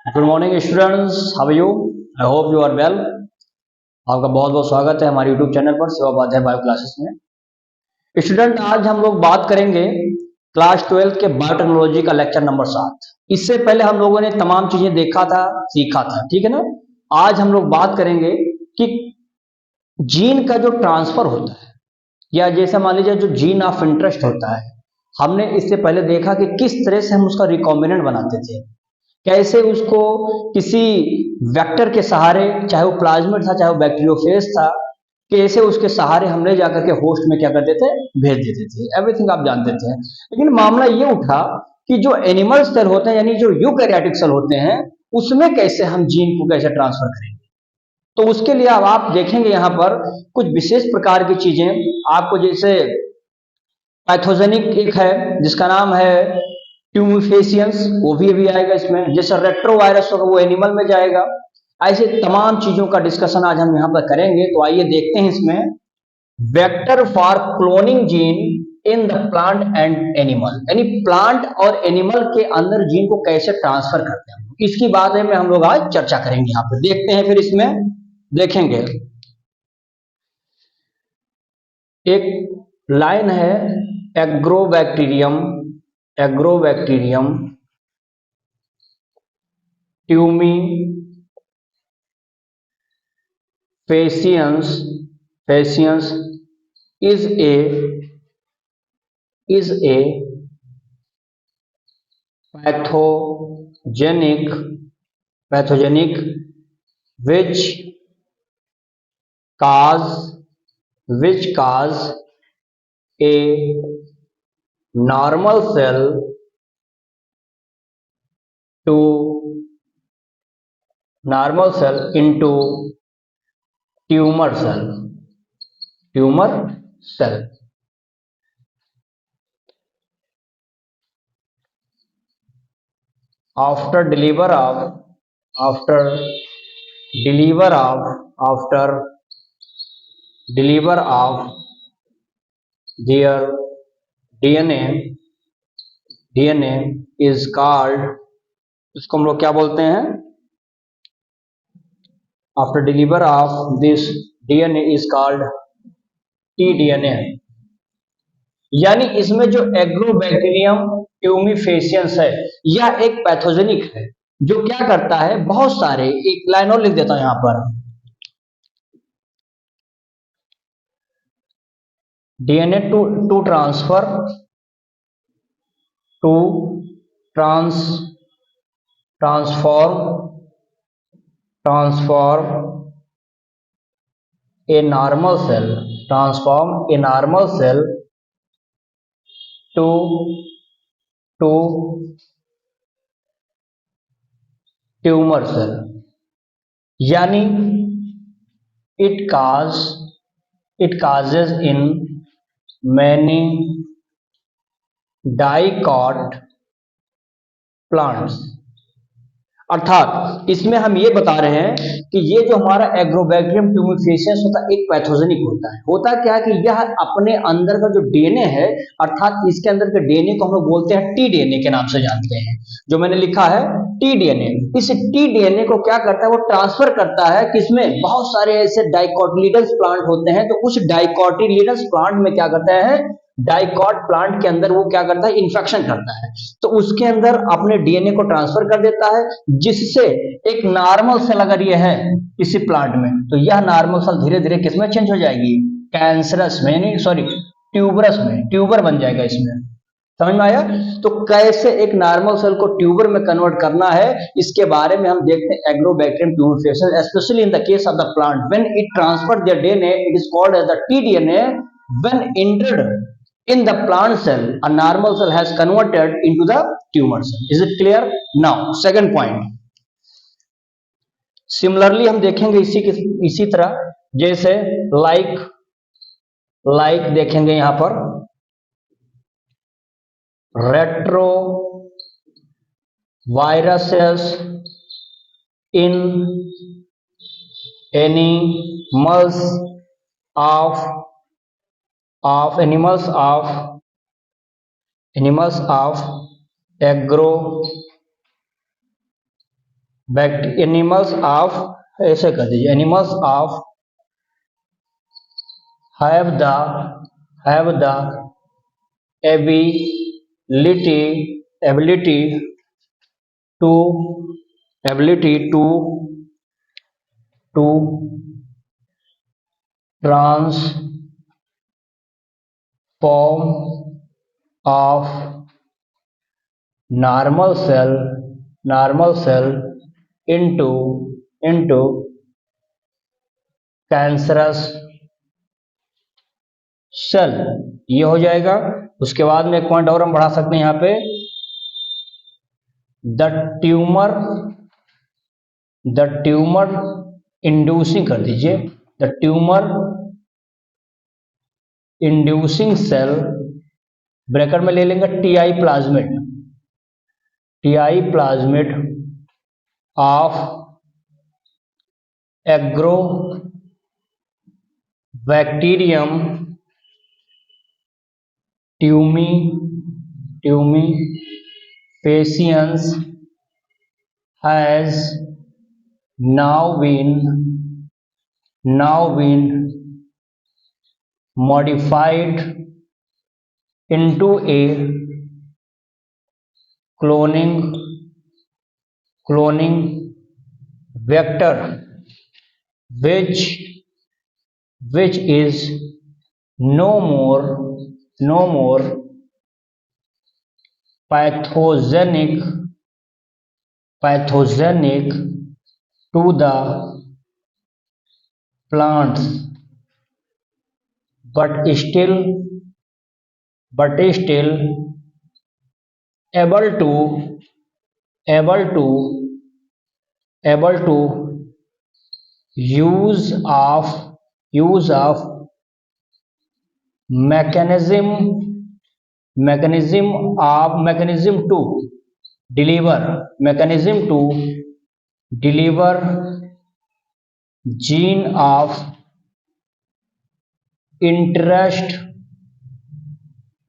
Good morning students, how are you? I hope you are well. आपका बहुत बहुत स्वागत है हमारे यूट्यूब चैनल पर शिवा उपाध्याय बायो क्लासेस में। स्टूडेंट, आज हम लोग बात करेंगे क्लास 12 के बायोटेक्नोलॉजी का लेक्चर नंबर 7। इससे पहले हम लोगों ने तमाम चीजें देखा था, सीखा था, ठीक है ना। आज हम लोग बात करेंगे कि जीन का जो ट्रांसफर होता है, या जैसे मान लीजिए जो जीन ऑफ इंटरेस्ट होता है, हमने इससे पहले देखा कि किस तरह से हम उसका रिकॉम्बिनेंट बनाते थे, कैसे उसको किसी वेक्टर के सहारे, चाहे वो प्लाज्मिड था चाहे वो बैक्टीरियोफेज था, कैसे उसके सहारे हम ले जाकर के होस्ट में क्या करते थे, भेज देते थे। एवरीथिंग आप जानते थे। लेकिन मामला ये उठा कि जो एनिमल सेल होते हैं, यानी जो यूकैरियोटिक सेल होते हैं, उसमें कैसे हम जीन को कैसे ट्रांसफर करेंगे। तो उसके लिए अब आप देखेंगे यहाँ पर कुछ विशेष प्रकार की चीजें आपको, जैसे पैथोजेनिक एक है जिसका नाम है ट्यूमिफेसियंस, वो भी अभी आएगा इसमें। जैसे रेट्रोवायरस होगा वो एनिमल में जाएगा। ऐसे तमाम चीजों का डिस्कशन आज हम यहाँ पर करेंगे। तो आइए देखते हैं इसमें vector for cloning gene in the plant and animal, यानी प्लांट और एनिमल के अंदर जीन को कैसे ट्रांसफर करते हैं, इसकी बारे में हम लोग आज चर्चा करेंगे। यहाँ पे देखते हैं, फिर इसमें देखेंगे एक लाइन है agrobacterium, agrobacterium tumefaciens, faciens is a pathogenic which cause a normal cell into tumor cell. After deliver of their DNA is called, इसको हम लोग क्या बोलते हैं? After deliver of this DNA is called tDNA। यानी इसमें जो agrobacterium tumefaciens है, यह एक पैथोजेनिक है जो क्या करता है, बहुत सारे, एक लाइन और लिख देता हूं यहां पर, DNA to transform a normal cell, to tumor cell। यानी it causes in many dicot plants। अर्थात इसमें हम ये बता रहे हैं कि ये जो हमारा एग्रोबैक्टीरियम ट्यूमिफेसियंस होता है, एक पैथोजेनिक होता है क्या कि यह अपने अंदर का जो डीएनए है, अर्थात इसके अंदर के डीएनए को हम लोग बोलते हैं टी डीएनए के नाम से जानते हैं, जो मैंने लिखा है टी डीएनए। इस टी डीएनए को क्या करता है, वो ट्रांसफर करता है किसमें, बहुत सारे ऐसे डाइकोटिलिडन्स प्लांट होते हैं, तो उस डाइकोटिलिडन्स प्लांट में क्या करता है, डाइकॉट प्लांट के अंदर वो क्या करता है, इन्फेक्शन करता है, तो उसके अंदर अपने डीएनए को ट्रांसफर कर देता है, जिससे एक नॉर्मल सेल अगर ये है किसी प्लांट में, तो यह नॉर्मल सेल धीरे धीरे किसमें चेंज हो जाएगी, कैंसरस में, नहीं सॉरी ट्यूबरस में, ट्यूबर बन जाएगा इसमें। समझ में आया? तो कैसे एक नॉर्मल सेल को ट्यूबर में कन्वर्ट करना है, इसके बारे में हम देखते हैं agrobacterium tumefaciens, specially in the case of the plant when it transfer their DNA, it is called as the T DNA. When entered in the plant cell, a normal cell has converted into the tumor cell। Is it clear? Now second point, similarly हम देखेंगे इसी तरह, जैसे like देखेंगे यहां पर retro viruses in animals of agro animals of, ऐसे कर दीजिए, animals of have the ability ability to ability to transform of normal cell into cancerous cell, ये हो जाएगा। उसके बाद में एक पॉइंट और हम बढ़ा सकते हैं यहाँ पे, द ट्यूमर इंड्यूसिंग कर दीजिए, the tumour inducing cell, bracket में ले लेंगे TI plasmid of agrobacterium tumefaciens has now been modified into a cloning vector which is no more pathogenic to the plants but still able to use of mechanism to deliver gene of interest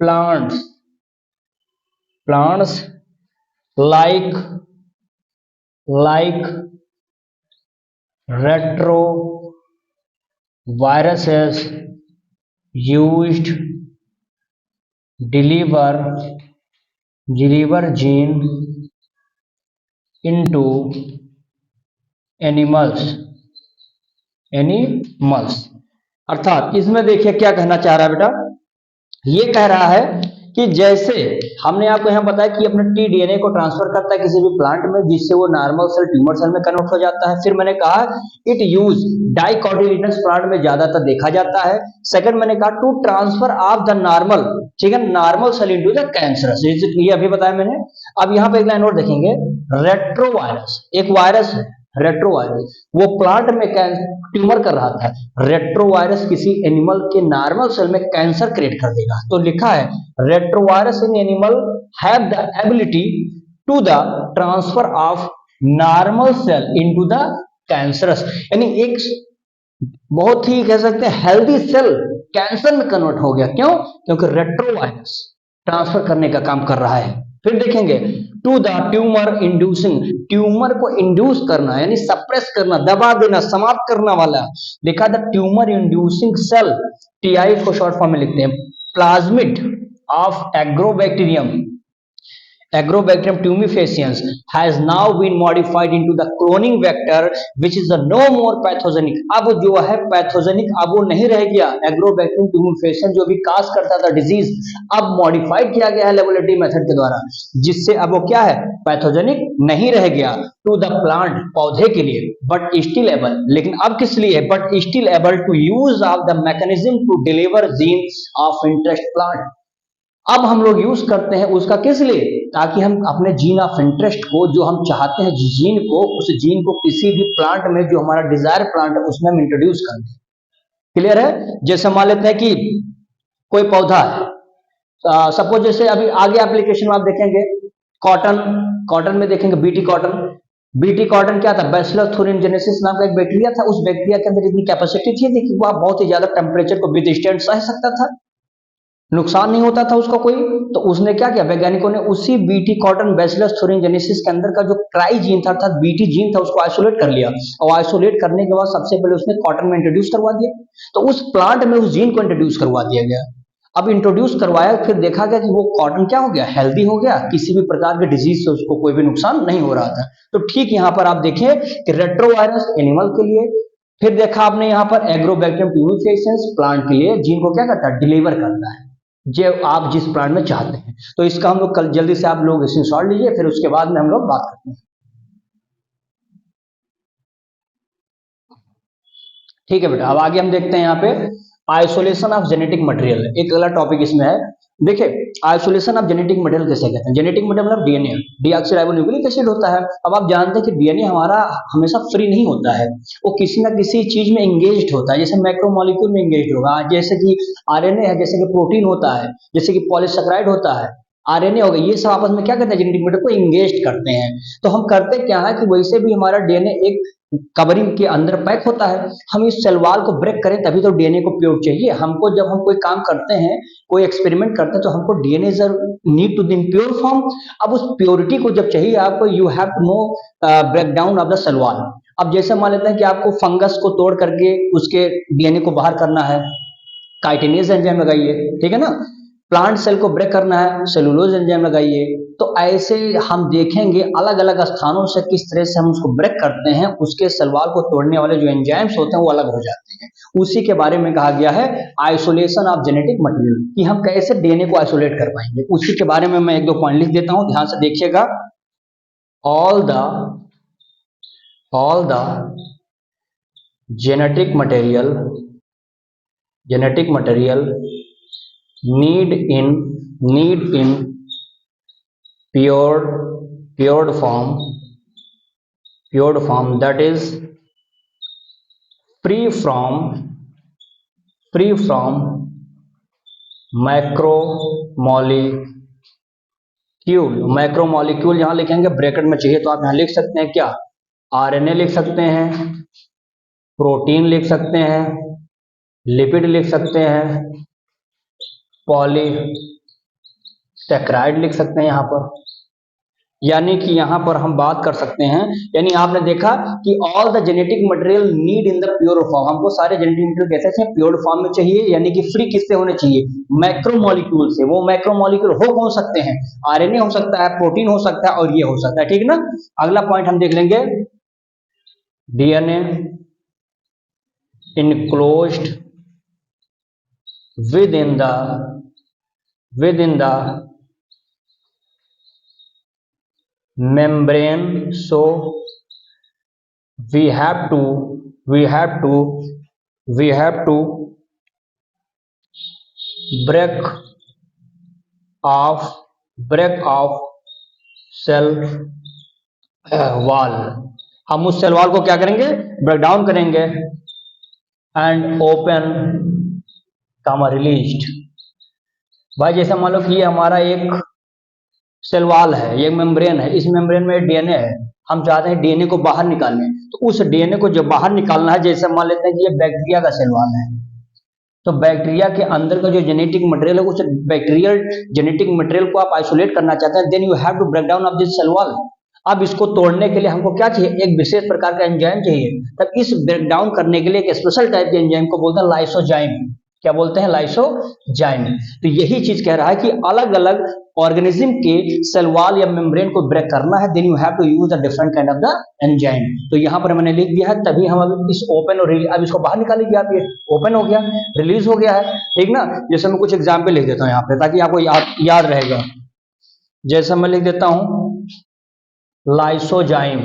plants like retroviruses used deliver gene into animals। अर्थात इसमें देखिए क्या कहना चाह रहा है बेटा, ये कह रहा है कि जैसे हमने आपको यहाँ बताया कि अपने टीडीएनए को ट्रांसफर करता है किसी भी प्लांट में, जिससे वो नॉर्मल सेल ट्यूमर सेल में कन्वर्ट हो जाता है। फिर मैंने कहा इट यूज डाइकोटिलिडनस प्लांट में ज्यादातर देखा जाता है। सेकंड मैंने कहा to transfer of the normal, ठीक है, normal cell into the cancerous, ये अभी बताया मैंने। अब यहाँ पे एक लाइन और देखेंगे, रेट्रोवायरस एक वायरस है, रेट्रोवायरस वो प्लांट में ट्यूमर कर रहा था, रेट्रोवायरस किसी एनिमल के नॉर्मल सेल में कैंसर क्रिएट कर देगा। तो लिखा है retrovirus in animal have the ability to the transfer of normal cell into the cancerous, यानी एक बहुत ही कह सकते हैं हेल्दी सेल कैंसर में कन्वर्ट हो गया। क्यों? क्योंकि रेट्रोवायरस ट्रांसफर करने का काम कर रहा है। फिर देखेंगे to the tumour inducing, tumour को इंड्यूस करना यानी सप्रेस करना, दबा देना, समाप्त करना वाला। देखा the tumour inducing cell, TI को शॉर्ट फॉर्म में लिखते हैं, plasmid of agrobacterium tumefaciens has now been modified into the cloning vector which is the no more pathogenic। अब जो है पैथोजेनिक अब वो नहीं रह गया, एग्रोबैक्टीरियम tumefaciens जो भी काज करता था डिजीज, अब मॉडिफाइड किया गया है लेबोरेटरी मेथड के द्वारा, जिससे अब वो क्या है, पैथोजेनिक नहीं रह गया टू द प्लांट, पौधे के लिए, बट स्टिल एबल, लेकिन अब किस लिए, but still able to use of the mechanism to deliver genes of interest plant. अब हम लोग यूज करते हैं उसका किस लिए, ताकि हम अपने जीन ऑफ इंटरेस्ट को, जो हम चाहते हैं जीन को, उस जीन को किसी भी प्लांट में जो हमारा डिजायर प्लांट है उसमें हम इंट्रोड्यूस कर दें। क्लियर है? जैसे मान लेते हैं कि कोई पौधा है, सपोज जैसे अभी आगे एप्लीकेशन में आप देखेंगे कॉटन में देखेंगे बीटी कॉटन क्या था, बैसिलस thuringiensis नाम का एक बैक्टीरिया था। उस बैक्टीरिया के अंदर इतनी कैपेसिटी थी कि वह बहुत ही ज्यादा टेम्परेचर को विदस्टैंड सह सकता था। नुकसान नहीं होता था उसका कोई, तो उसने क्या किया, वैज्ञानिकों ने उसी बीटी कॉटन बैसिलस thuringiensis के अंदर का जो ट्राई जीन था अर्थात बीटी जीन था उसको आइसोलेट कर लिया, और आइसोलेट करने के बाद सबसे पहले उसने कॉटन में इंट्रोड्यूस करवा दिया। तो उस प्लांट में उस जीन को इंट्रोड्यूस करवा दिया गया। अब इंट्रोड्यूस करवाया, फिर देखा गया कि वो कॉटन क्या हो गया, हेल्दी हो गया, किसी भी प्रकार के डिजीज से उसको कोई भी नुकसान नहीं हो रहा था। तो ठीक यहाँ पर आप देखिए कि रेट्रोवायरस एनिमल के लिए, फिर देखा आपने यहाँ पर एग्रोबैक्टीरियम प्यूरिफिकेशन प्लांट के लिए जीन को क्या करता है, डिलीवर करता है जो आप जिस प्लांट में चाहते हैं। तो इसका हम लोग कल जल्दी से आप लोग स्क्रीनशॉट लीजिए, फिर उसके बाद में हम लोग बात करते हैं। ठीक है बेटा, अब आगे हम देखते हैं यहाँ पे आइसोलेशन ऑफ जेनेटिक मटेरियल, एक अगला टॉपिक इसमें है। देखिए आइसोलेशन ऑफ जेनेटिक मटेरियल कैसे कहते हैं, जेनेटिक मटेरियल मतलब डीएनए, डीऑक्सीराइबोन्यूक्लिक एसिड होता है। अब आप जानते हैं कि डीएनए हमारा हमेशा फ्री नहीं होता है, वो किसी ना किसी चीज में एंगेज्ड होता है, जैसे मैक्रोमोलिक्यूल में एंगेज्ड होगा, जैसे कि आरएनए है, जैसे कि प्रोटीन होता है, जैसे कि पॉलीसेकेराइड होता है, आरएनए हो गया, ये सब आपस में क्या करते हैं, जेनेटिक मटेरियल को एंगेज करते हैं। तो हम करते क्या है कि वैसे भी हमारा डीएनए एक कवरिंग के अंदर पैक होता है, हम इस सेल वॉल को ब्रेक करें तभी तो डीएनए को प्योर चाहिए हमको। जब हम कोई काम करते हैं, कोई एक्सपेरिमेंट करते हैं, तो हमको DNA need to in pure form. अब उस प्योरिटी को जब चाहिए आपको, you have to know break down of the cell wall. अब जैसे मान लेते हैं कि आपको फंगस को तोड़ करके उसके डीएनए को बाहर करना है, काइटिनेज एंजाइम लगाइए, ठीक है ना। प्लांट सेल को ब्रेक करना है, सेलुलोज एंजाइम लगाइए। तो ऐसे हम देखेंगे अलग अलग स्थानों से किस तरह से हम उसको ब्रेक करते हैं, उसके सलवार को तोड़ने वाले जो एंजाइम्स होते हैं वो अलग हो जाते हैं। उसी के बारे में कहा गया है आइसोलेशन ऑफ जेनेटिक मटेरियल, कि हम कैसे डीएनए को आइसोलेट कर पाएंगे। उसी के बारे में मैं एक दो पॉइंट लिख देता हूं, ध्यान से देखिएगा। All the genetic material need in pure form, that is free from macromolecule यहां लिखेंगे ब्रैकेट में, चाहिए तो आप यहां लिख सकते हैं क्या, आरएनए लिख सकते हैं, प्रोटीन लिख सकते हैं, लिपिड लिख सकते हैं, पॉलीसेकेराइड लिख सकते हैं यहाँ पर। यानी कि यहाँ पर हम बात कर सकते हैं, यानी आपने देखा कि all the genetic material need in the pure form, हमको सारे जेनेटिक मटेरियल कैसे चाहिए, प्योर फॉर्म में चाहिए, यानी कि फ्री किससे होने चाहिए, मैक्रोमोलिक्यूल से। वो मैक्रोमोलिक्यूल हो कौन सकते हैं, आरएनए हो सकता है, प्रोटीन हो सकता है, और ये हो सकता है, ठीक ना। अगला पॉइंट हम देख लेंगे, DNA enclosed within the membrane, so we have to break off cell wall। हम उस सेल वॉल को क्या करेंगे, ब्रेक डाउन करेंगे, एंड ओपन कामा रिलीज्ड। भाई जैसे मान लो कि ये हमारा एक सेल वॉल है, ये मेम्ब्रेन है, इस मेम्ब्रेन में डीएनए है, हम चाहते हैं डीएनए को बाहर निकालने। तो उस डीएनए को जब बाहर निकालना है, जैसे मान लेते हैं कि ये बैक्टीरिया का सेल वॉल है, तो बैक्टीरिया के अंदर का जो जेनेटिक मटेरियल है, उस बैक्टीरियल जेनेटिक मटेरियल को आप आइसोलेट करना चाहते हैं, then you have to break down of this cell wall. अब इसको तोड़ने के लिए हमको क्या चाहिए, एक विशेष प्रकार का एंजाइम चाहिए। तब इस ब्रेक डाउन करने के लिए एक स्पेशल टाइप के एंजाइम को बोलते हैं लाइसोजाइम। क्या बोलते हैं, लाइसोजाइम। तो यही चीज कह रहा है कि अलग अलग ऑर्गेनिज्म के सेल वॉल या मेम्ब्रेन को ब्रेक करना है, then you have to use the different kind of the enzyme. तो यहाँ पर मैंने लिख दिया है, तभी हम अब इस ओपन और अब इसको बाहर निकाल लीजिए आप, ये ओपन हो गया, रिलीज हो गया है, ठीक ना। जैसे मैं कुछ एग्जाम्पल लिख देता हूँ यहाँ पे ताकि आपको याद रहेगा। जैसे मैं लिख देता हूँ लाइसोजाइम,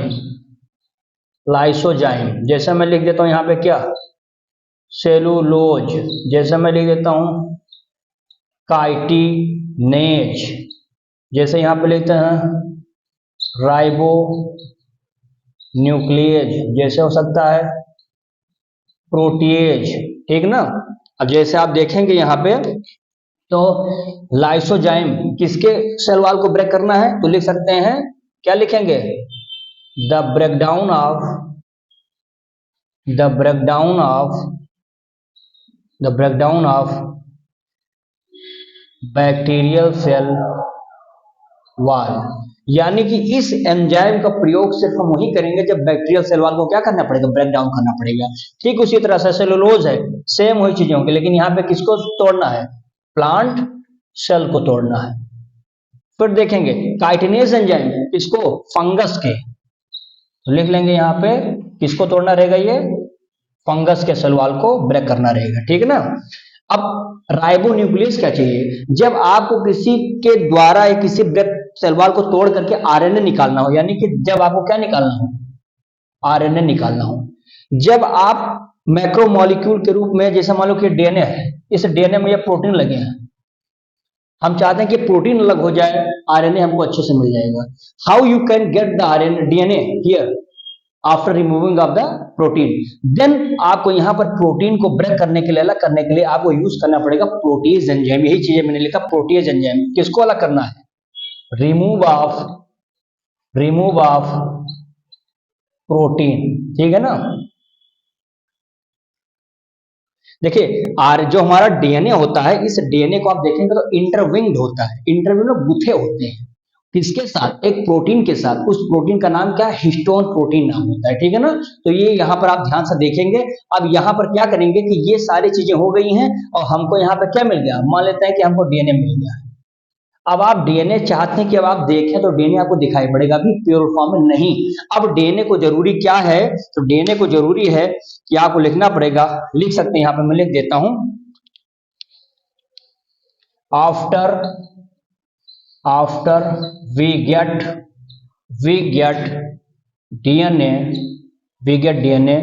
जैसे मैं लिख देता हूँ यहाँ पे क्या, सेलुलोज, जैसे मैं लिख देता हूँ काइटिनेज, जैसे यहाँ पे लिखते हैं राइबो न्यूक्लियेज, जैसे हो सकता है प्रोटीएज, ठीक ना। अब जैसे आप देखेंगे यहाँ पे, तो लाइसोजाइम किसके सेल वॉल को ब्रेक करना है, तो लिख सकते हैं, क्या लिखेंगे, the breakdown of bacterial cell wall, यानी कि इस एंजाइम का प्रयोग सिर्फ हम वही करेंगे जब बैक्टीरियल सेल वाल को क्या करना पड़ेगा, ब्रेक डाउन करना पड़ेगा। ठीक उसी तरह से सेलुलोज है, सेम वही चीजें होंगी, लेकिन यहाँ पे किसको तोड़ना है, प्लांट सेल को तोड़ना है। फिर देखेंगे काइटिनेज एंजाइम किसको, फंगस के, तो लिख लेंगे यहाँ पे किसको तोड़ना रहेगा, ये फंगस के सेल वाल को ब्रेक करना रहेगा, ठीक है ना। अब राइबोन्यूक्लियस क्या चाहिए, जब आपको किसी के द्वारा या किसी ब्रेक सेल वाल को तोड़ करके आरएनए निकालना हो, यानी कि जब आपको क्या निकालना हो, आरएनए निकालना हो, जब आप मैक्रोमोलिक्यूल के रूप में, जैसे मान लो कि डीएनए है, इस डीएनए में ये प्रोटीन लगे हैं, हम चाहते हैं कि प्रोटीन अलग हो जाए, आरएनए हमको अच्छे से मिल जाएगा। How you can get the RNA DNA here after removing of the protein, then आपको यहां पर प्रोटीन को ब्रेक करने के लिए, अलग करने के लिए आपको यूज करना पड़ेगा प्रोटीज एंजाइम। यही चीजें मैंने लिखा, प्रोटीज एंजाइम किसको अलग करना है, रिमूव ऑफ प्रोटीन, ठीक है ना। देखिए जो हमारा डीएनए होता है, इस डीएनए को आप देखेंगे तो इंटरविंग्ड होता है, इंटरविंग्ड गुथे होते हैं, किसके साथ, एक प्रोटीन के साथ। उस प्रोटीन का नाम क्या है, हिस्टोन प्रोटीन नाम होता है, ठीक है ना। तो ये यहाँ पर आप ध्यान से देखेंगे। अब यहाँ पर क्या करेंगे कि ये सारी चीजें हो गई हैं और हमको यहाँ पर क्या मिल गया, मान लेते हैं कि हमको डीएनए मिल गया। अब आप डीएनए चाहते हैं कि अब आप देखें तो डीएनए आपको दिखाई पड़ेगा, अभी प्योर फॉर्म में नहीं। अब डीएनए को जरूरी क्या है, तो डीएनए को जरूरी है कि आपको लिखना पड़ेगा, लिख सकते हैं यहाँ पे, मैं लिख देता हूं, after we get DNA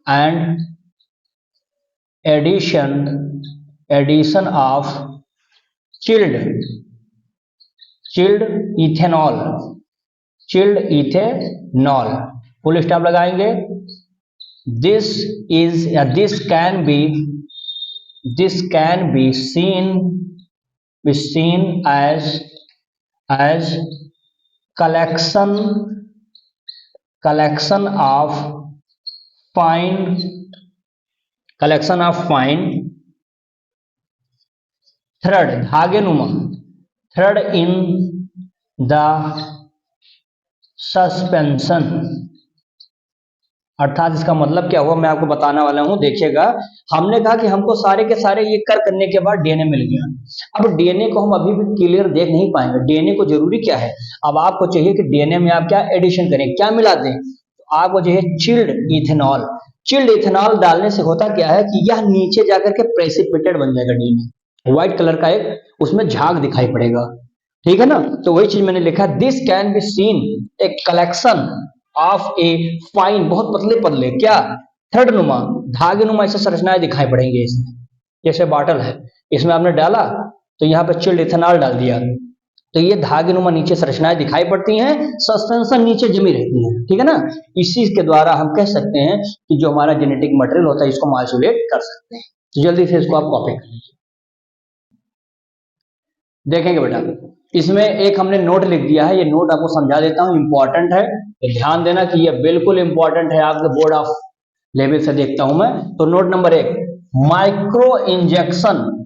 and addition of chilled ethanol, full stop लगाएंगे। This can be seen as collection of fine thread in the suspension। अर्थात इसका मतलब क्या हुआ, मैं आपको बताने वाला हूं, देखिएगा। हमने कहा कि हमको सारे के सारे ये करने के बाद डीएनए मिल गया। अब डीएनए को हम अभी भी क्लियर देख नहीं पाएंगे, डीएनए को जरूरी क्या है। अब आपको चाहिए कि डीएनए में आप क्या एडिशन करें, क्या मिला दें, तो आपको चाहिए चिल्ड इथेनॉल। चिल्ड इथेनॉल डालने से होता क्या है कि यह नीचे जाकर के प्रेसिपिटेट बन जाएगा डीएनए, व्हाइट कलर का एक उसमें झाग दिखाई पड़ेगा, ठीक है ना। तो वही चीज मैंने लिखा, this can be seen a collection of a fine, बहुत पतले क्या, थ्रेड नुमा, धागे नुमा ऐसे संरचनाएं दिखाई पड़ेंगे इसमें। जैसे बॉटल है, इसमें आपने डाला तो यहाँ पे चिल्ड इथेनॉल डाल दिया, तो ये धागे नुमा नीचे संरचनाएं दिखाई पड़ती हैं, सस्पेंशन नीचे जमी रहती है, ठीक है ना। इसी के द्वारा हम कह सकते हैं कि जो हमारा जेनेटिक मटेरियल होता है इसको माइसोलेट कर सकते हैं। तो जल्दी से इसको आप कॉपी कर लीजिए। देखेंगे बेटा, इसमें एक हमने नोट लिख दिया है, ये नोट आपको समझा देता हूं, इंपॉर्टेंट है, तो ध्यान देना कि ये बिल्कुल इंपॉर्टेंट है, आपके बोर्ड ऑफ लेवल से देखता हूं मैं। तो note number 1, micro injection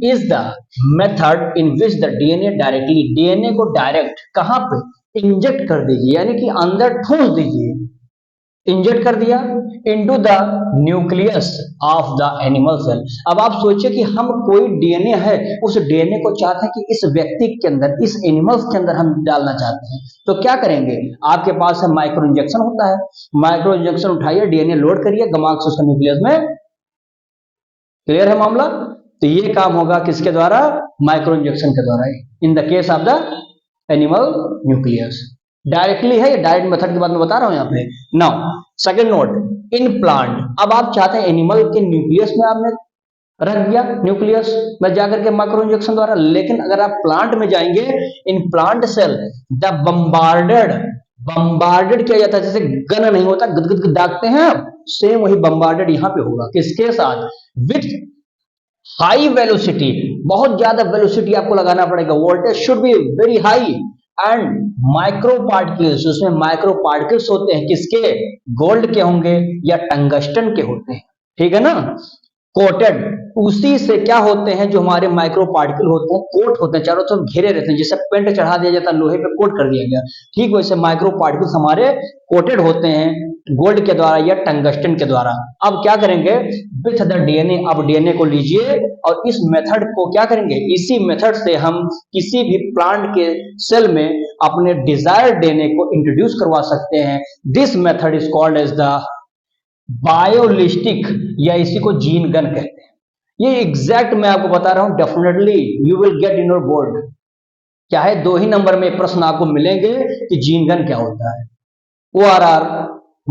is the method in which the DNA directly, DNA को डायरेक्ट कहां पे इंजेक्ट कर दीजिए, यानी कि अंदर ठूस दीजिए, इंजेक्ट कर दिया into the nucleus of the animal cell. अब आप सोचिए कि हम कोई डीएनए है, उस डीएनए को चाहते हैं कि इस व्यक्ति के अंदर, इस एनिमल्स के अंदर हम डालना चाहते हैं, तो क्या करेंगे, आपके पास है माइक्रो इंजेक्शन होता है, माइक्रो इंजेक्शन उठाइए, डीएनए लोड करिए, गमा के उसका न्यूक्लियस में, क्लियर है मामला। तो ये काम होगा किसके द्वारा, माइक्रो इंजेक्शन के द्वारा, इन the case of the animal nucleus. Directly है, डायरेक्ट मेथड की बात मैं बता रहा हूं यहाँ पे। Now second note, in plant, अब आप चाहते हैं एनिमल के न्यूक्लियस में आपने रख दिया न्यूक्लियस में जाकर के माइक्रो इंजेक्शन द्वारा, लेकिन अगर आप प्लांट में जाएंगे, in plant cell the bombarded किया जाता है, जैसे गन नहीं होता गदगद दागते हैं, सेम वही बम्बार्डेड यहाँ पे होगा, किसके साथ, विथ हाई वेलोसिटी, बहुत ज्यादा वेलोसिटी आपको लगाना पड़ेगा, voltage should be very high, and micro particles, उसमें माइक्रो पार्टिकल्स होते हैं, किसके, गोल्ड के होंगे या टंगस्टन के होते हैं, ठीक है ना। कोटेड, उसी से क्या होते हैं जो हमारे माइक्रो पार्टिकल होते हैं, कोट होते हैं, चारों तरफ घेरे रहते हैं, जैसे पेंट चढ़ा दिया जाता है लोहे पे, कोट कर दिया गया, ठीक वैसे माइक्रो पार्टिकल्स हमारे कोटेड होते हैं गोल्ड के द्वारा या टंगस्टन के द्वारा। अब क्या करेंगे विथ द डीएनए, अब डीएनए को लीजिए और इस मेथड को क्या करेंगे, इसी मेथड से हम किसी भी प्लांट के सेल में अपने डिजायर्ड डीएनए को इंट्रोड्यूस करवा सकते हैं। This method is called as the biolistic, या इसी को जीन गन कहते हैं। ये एग्जैक्ट मैं आपको बता रहा हूं, definitely you will get in your board. क्या है, 2 ही नंबर में प्रश्न आपको मिलेंगे कि जीन गन क्या होता है, ORR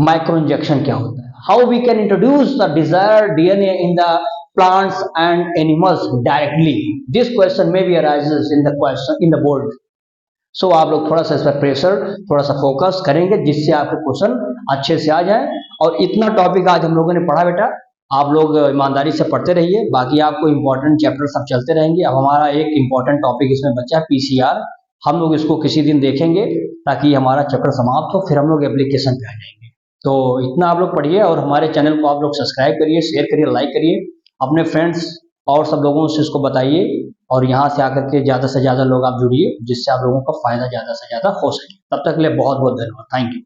माइक्रो इंजेक्शन क्या होता है, how we can introduce the desired DNA in the plants and animals directly. This question may be arises in the question in the board. So आप लोग थोड़ा सा इस पर प्रेशर, थोड़ा सा फोकस करेंगे जिससे आपके क्वेश्चन अच्छे से आ जाए। और इतना टॉपिक आज हम लोगों ने पढ़ा बेटा, आप लोग ईमानदारी से पढ़ते रहिए, बाकी आपको इंपॉर्टेंट चैप्टर सब चलते रहेंगे। अब हमारा एक इंपॉर्टेंट टॉपिक इसमें बचा है PCR, हम लोग इसको किसी दिन देखेंगे ताकि हमारा चैप्टर समाप्त हो, फिर हम लोग एप्लीकेशन पे आ जाएंगे। तो इतना आप लोग पढ़िए और हमारे चैनल को आप लोग सब्सक्राइब करिए, शेयर करिए, लाइक करिए, अपने फ्रेंड्स और सब लोगों से इसको बताइए, और यहाँ से आकर के ज़्यादा से ज़्यादा लोग आप जुड़िए जिससे आप लोगों को फायदा ज़्यादा से ज़्यादा हो सके। तब तक के लिए बहुत बहुत धन्यवाद, थैंक यू।